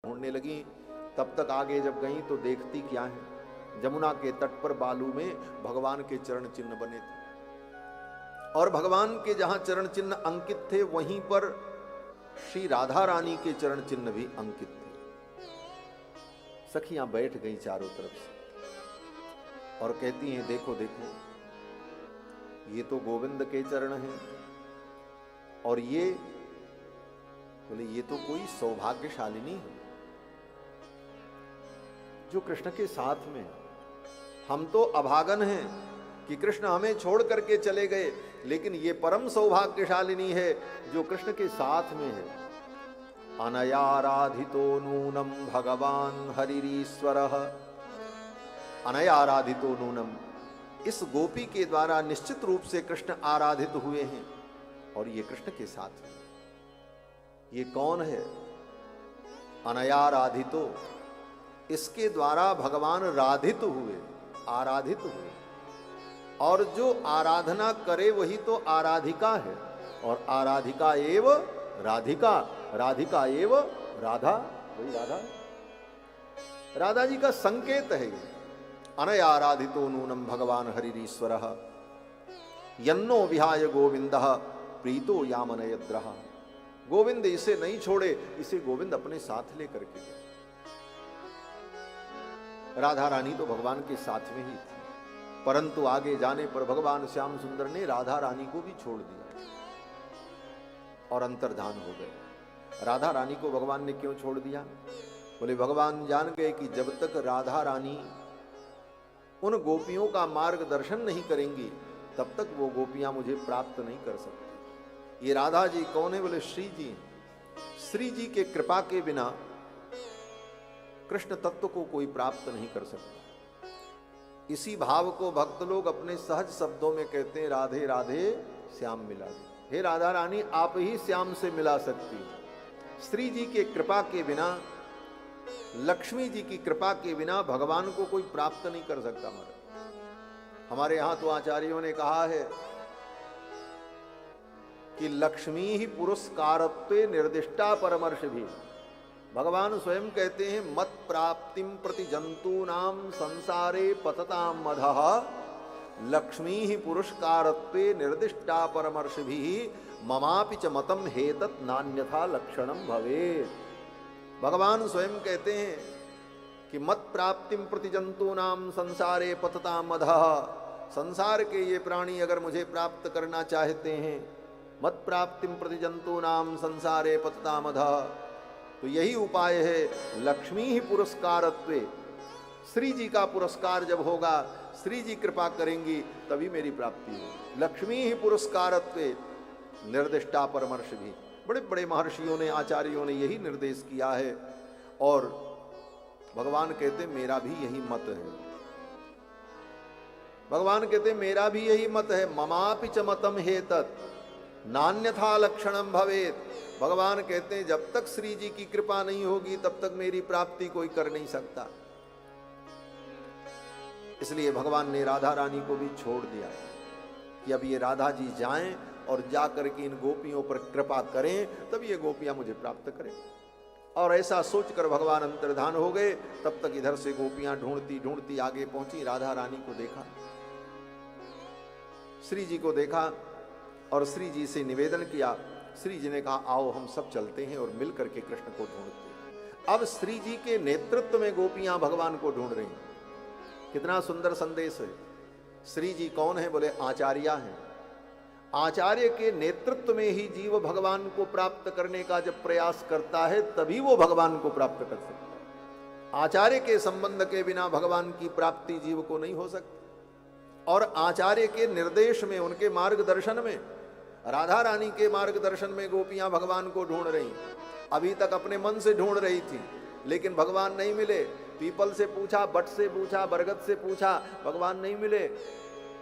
ढूंढने लगी। तब तक आगे जब गई तो देखती क्या है, जमुना के तट पर बालू में भगवान के चरण चिन्ह बने थे, और भगवान के जहां चरण चिन्ह अंकित थे वहीं पर श्री राधा रानी के चरण चिन्ह भी अंकित थे। सखियां बैठ गई चारों तरफ से और कहती हैं, देखो देखो, ये तो गोविंद के चरण हैं, और ये बोले ये तो कोई सौभाग्यशालिनी है जो कृष्ण के साथ में। हम तो अभागन हैं कि कृष्ण हमें छोड़ करके चले गए, लेकिन ये परम सौभाग्यशालिनी है जो कृष्ण के साथ में है। अनयाराधितो नूनम भगवान हरिरीश्वरः, अनयाराधितो नूनम, इस गोपी के द्वारा निश्चित रूप से कृष्ण आराधित हुए हैं, और ये कृष्ण के साथ में। ये कौन है? अनयाराधितो, इसके द्वारा भगवान राधित हुए, आराधित हुए, और जो आराधना करे वही तो आराधिका है, और आराधिका एव राधिका, राधिका एव राधा, वही राधा, राधा जी का संकेत है ये। अनयाराधितो नूनम भगवान हरिरीश्वरः यन्नो विहाय गोविंदः प्रीतो यामनयद्रः। गोविंद इसे नहीं छोड़े, इसे गोविंद अपने साथ लेकर के गए। राधा रानी तो भगवान के साथ में ही थी, परंतु आगे जाने पर भगवान श्याम सुंदर ने राधा रानी को भी छोड़ दिया और अंतर्धान हो गए। राधा रानी को भगवान ने क्यों छोड़ दिया? बोले भगवान जान गए कि जब तक राधा रानी उन गोपियों का मार्गदर्शन नहीं करेंगी तब तक वो गोपियां मुझे प्राप्त नहीं कर सकती। ये राधा जी कौन है? बोले श्री जी। श्री जी के कृपा के बिना कृष्ण तत्व को कोई प्राप्त नहीं कर सकता। इसी भाव को भक्त लोग अपने सहज शब्दों में कहते हैं, राधे राधे श्याम मिला दे। हे राधा रानी, आप ही श्याम से मिला सकती हो। श्री जी के कृपा के बिना, लक्ष्मी जी की कृपा के बिना भगवान को कोई प्राप्त नहीं कर सकता। हमारे यहां तो आचार्यों ने कहा है कि लक्ष्मी ही पुरस्कारत्वे निर्दिष्टा परमर्ष भी। भगवान स्वयं कहते हैं, मत प्राप्तिम प्रति जंतूनाम संसारे पतताम मधः लक्ष्मी ही पुरस्कारत्वे निर्दिष्टा परमर्ष भी ममापि च मतम हेतत नान्यथा लक्षणम भवेत्। भगवान स्वयं कहते हैं कि मत प्राप्तिम प्रति जंतूनाम संसारे पतताम मधः, संसार के ये प्राणी अगर मुझे प्राप्त करना चाहते हैं, मत प्राप्तिम प्रति जंतूनाम संसारे पतताम मधः, तो यही उपाय है लक्ष्मी ही पुरस्कारत्वे। श्री जी का पुरस्कार जब होगा, श्री जी कृपा करेंगी तभी मेरी प्राप्ति होगी। लक्ष्मी ही पुरस्कारत्वे निर्दिष्टा परमर्ष भी। बड़े बड़े महर्षियों ने, आचार्यों ने यही निर्देश किया है, और भगवान कहते मेरा भी यही मत है। भगवान कहते मेरा भी यही मत है। ममापि च मतम हेतत नान्यथा लक्षणम भवेत्। भगवान कहते हैं जब तक श्री जी की कृपा नहीं होगी तब तक मेरी प्राप्ति कोई कर नहीं सकता। इसलिए भगवान ने राधा रानी को भी छोड़ दिया कि अब ये राधा जी जाएं और जाकर के इन गोपियों पर कृपा करें, तब ये गोपियां मुझे प्राप्त करें। और ऐसा सोचकर भगवान अंतर्धान हो गए। तब तक इधर से गोपियां ढूंढती ढूंढती आगे पहुंची, राधा रानी को देखा, श्री जी को देखा, और श्री जी से निवेदन किया। श्री जी ने कहा आओ हम सब चलते हैं और मिल करके कृष्ण को ढूंढते हैं। अब श्री जी के नेतृत्व में गोपियां भगवान को ढूंढ रही हैं। कितना सुंदर संदेश है। श्री जी कौन है? बोले आचार्य हैं। आचार्य के नेतृत्व में ही जीव भगवान को प्राप्त करने का जब प्रयास करता है तभी वो भगवान को प्राप्त कर सकता है। आचार्य के संबंध के बिना भगवान की प्राप्ति जीव को नहीं हो सकती। और आचार्य के निर्देश में, उनके मार्गदर्शन में, राधा रानी के मार्गदर्शन में गोपियां भगवान को ढूंढ रही। अभी तक अपने मन से ढूंढ रही थी, लेकिन भगवान नहीं मिले। पीपल से पूछा, बट से पूछा, बरगद से पूछा, भगवान नहीं मिले।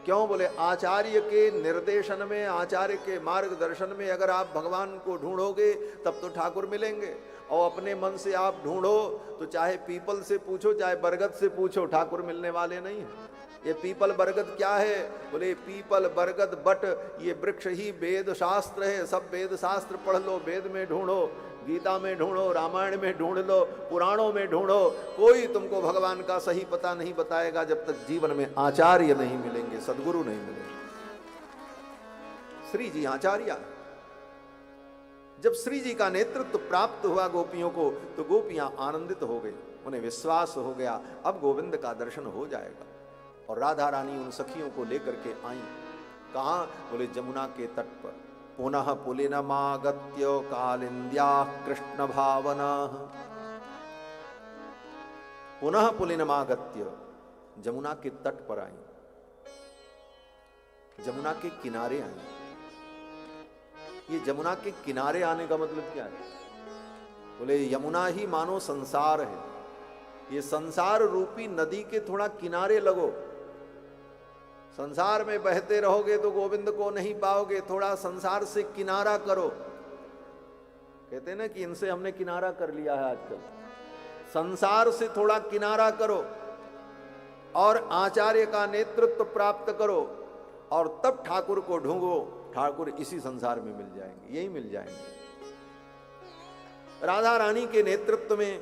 क्यों? बोले आचार्य के निर्देशन में, आचार्य के मार्गदर्शन में अगर आप भगवान को ढूंढोगे तब तो ठाकुर मिलेंगे। और अपने मन से आप ढूंढो तो चाहे पीपल से पूछो चाहे बरगद से पूछो, ठाकुर मिलने वाले नहीं है। ये पीपल बरगद क्या है? बोले पीपल बरगद बट ये वृक्ष ही वेद शास्त्र है। सब वेद शास्त्र पढ़ लो, वेद में ढूंढो, गीता में ढूंढो, रामायण में ढूंढ लो, पुराणों में ढूंढो, कोई तुमको भगवान का सही पता नहीं बताएगा जब तक जीवन में आचार्य नहीं मिलेंगे, सदगुरु नहीं मिलेंगे। श्री जी आचार्य। जब श्री जी का नेतृत्व प्राप्त हुआ गोपियों को, तो गोपियां आनंदित हो गई, उन्हें विश्वास हो गया अब गोविंद का दर्शन हो जाएगा। और राधा रानी उन सखियों को लेकर के आई। कहां? बोले जमुना के तट पर। पुनः पुलिनमागत्य कालिंद्या कृष्ण भावना। पुनः पुलिनमागत्य जमुना के तट पर आई, जमुना के किनारे आई। ये जमुना के किनारे आने का मतलब क्या है? बोले यमुना ही मानो संसार है, ये संसार रूपी नदी के थोड़ा किनारे लगो। संसार में बहते रहोगे तो गोविंद को नहीं पाओगे, थोड़ा संसार से किनारा करो। कहते हैं ना कि इनसे हमने किनारा कर लिया है आजकल। संसार से थोड़ा किनारा करो और आचार्य का नेतृत्व प्राप्त करो और तब ठाकुर को ढूंढो। ठाकुर इसी संसार में मिल जाएंगे, यही मिल जाएंगे। राधा रानी के नेतृत्व में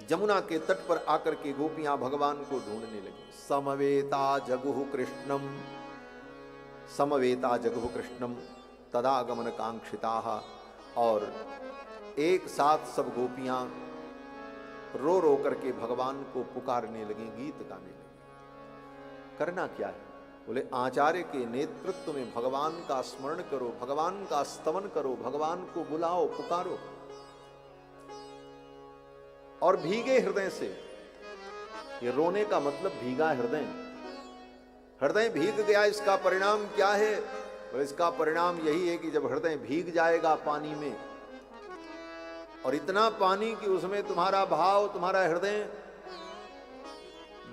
जमुना के तट पर आकर के गोपियां भगवान को ढूंढने लगी। समवेता जगुहु कृष्णम, समवेता जगुहु कृष्णम तदागमन कांक्षिता। और एक साथ सब गोपियां रो रो करके भगवान को पुकारने लगी, गीत गाने लगी। करना क्या है? बोले आचार्य के नेतृत्व में भगवान का स्मरण करो, भगवान का स्तवन करो, भगवान को बुलाओ, पुकारो और भीगे हृदय से। ये रोने का मतलब भीगा हृदय। हृदय भीग गया, इसका परिणाम क्या है? बोले इसका परिणाम यही है कि जब हृदय भीग जाएगा पानी में, और इतना पानी कि उसमें तुम्हारा भाव, तुम्हारा हृदय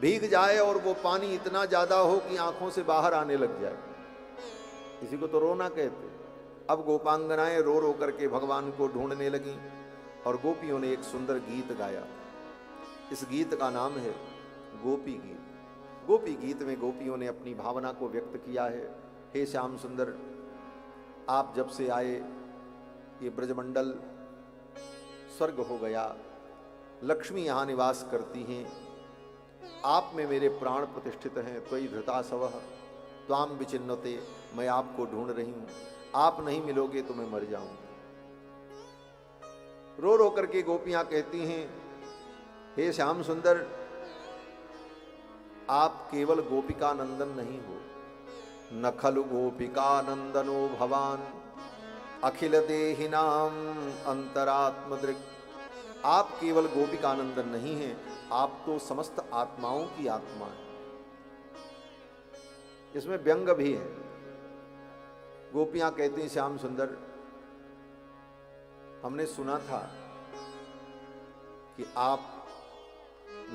भीग जाए और वो पानी इतना ज्यादा हो कि आंखों से बाहर आने लग जाए, इसी को तो रोना कहते। अब गोपांगनाएं रो रो करके भगवान को ढूंढने लगी और गोपियों ने एक सुंदर गीत गाया। इस गीत का नाम है गोपी गीत। गोपी गीत में गोपियों ने अपनी भावना को व्यक्त किया है। हे श्याम सुंदर, आप जब से आए ये ब्रजमंडल स्वर्ग हो गया, लक्ष्मी यहाँ निवास करती हैं, आप में मेरे प्राण प्रतिष्ठित हैं। त्वयि धृतासवः त्वाम विचिन्नते, मैं आपको ढूंढ रही हूं, आप नहीं मिलोगे तो मैं मर जाऊंगी। रो रो करके गोपियां कहती हैं, हे श्याम सुंदर, आप केवल गोपिका नंदन नहीं हो, न खलु गोपिका नंदनो भवान अखिल देहिनाम अंतरात्मदृक्। आप केवल गोपिका नंदन नहीं हैं, आप तो समस्त आत्माओं की आत्मा है। इसमें व्यंग भी है। गोपियां कहती हैं, श्याम सुंदर, हमने सुना था कि आप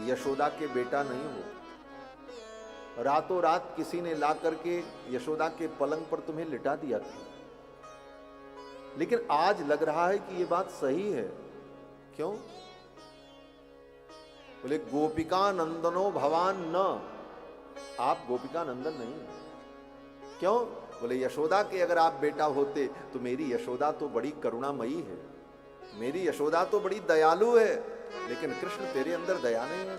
यशोदा के बेटा नहीं हो। रातों रात किसी ने ला करके यशोदा के पलंग पर तुम्हें लिटा दिया था, लेकिन आज लग रहा है कि यह बात सही है। क्यों? बोले गोपिका नंदनो भवान न, आप गोपिका नंदन नहीं। क्यों? बोले यशोदा के अगर आप बेटा होते तो मेरी यशोदा तो बड़ी करुणामयी है, मेरी यशोदा तो बड़ी दयालु है, लेकिन कृष्ण तेरे अंदर दया नहीं है।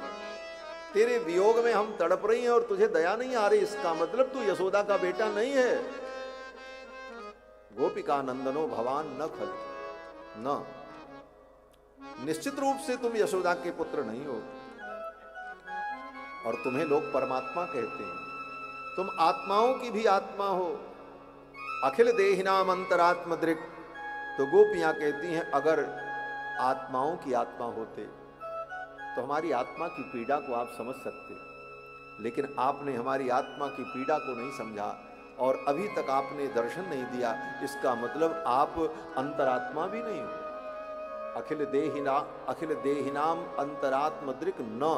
तेरे वियोग में हम तड़प रही हैं और तुझे दया नहीं आ रही, इसका मतलब तू यशोदा का बेटा नहीं है। गोपिका नंदनो भवान न खल न, निश्चित रूप से तुम यशोदा के पुत्र नहीं हो और तुम्हें लोग परमात्मा कहते हैं। तुम आत्माओं की भी आत्मा हो, अखिल देहिनाम अंतरात्मदृक्। तो गोपियां कहती हैं, अगर आत्माओं की आत्मा होते तो हमारी आत्मा की पीड़ा को आप समझ सकते, लेकिन आपने हमारी आत्मा की पीड़ा को नहीं समझा और अभी तक आपने दर्शन नहीं दिया। इसका मतलब आप अंतरात्मा भी नहीं हो। अखिल देहिनाम अंतरात्मदृक् न,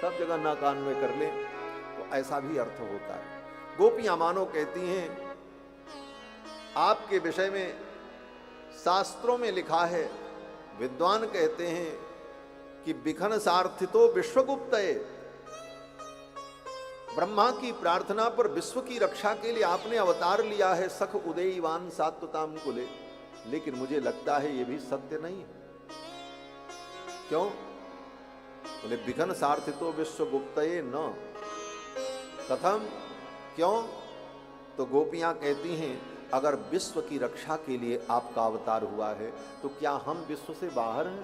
सब जगह न कान में कर ले तो ऐसा भी अर्थ होता है। गोपियां मानो कहती हैं, आपके विषय में शास्त्रों में लिखा है, विद्वान कहते हैं कि बिखन सार्थितो विश्वगुप्तये, ब्रह्मा की प्रार्थना पर विश्व की रक्षा के लिए आपने अवतार लिया है। सख उदयवान सात्वताम कुले, लेकिन मुझे लगता है ये भी सत्य नहीं है। क्यों? बोले विघन सार्थितो विश्व गुप्तये न कथम। क्यों? तो गोपियां कहती हैं अगर विश्व की रक्षा के लिए आपका अवतार हुआ है तो क्या हम विश्व से बाहर हैं?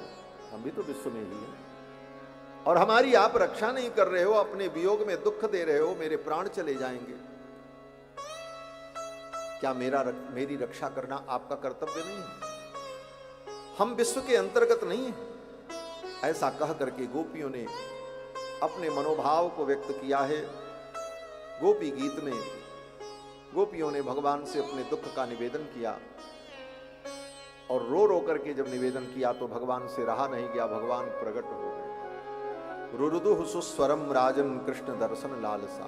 हम भी तो विश्व में ही हैं, और हमारी आप रक्षा नहीं कर रहे हो, अपने वियोग में दुख दे रहे हो, मेरे प्राण चले जाएंगे। क्या मेरी रक्षा करना आपका कर्तव्य नहीं है? हम विश्व के अंतर्गत नहीं हैं। ऐसा कह करके गोपियों ने अपने मनोभाव को व्यक्त किया है। गोपी गीत में गोपियों ने भगवान से अपने दुख का निवेदन किया, और रो रो करके जब निवेदन किया तो भगवान से रहा नहीं गया, भगवान प्रकट हो गए। रुरुदुः सुस्वरम राजन कृष्ण दर्शन लालसा।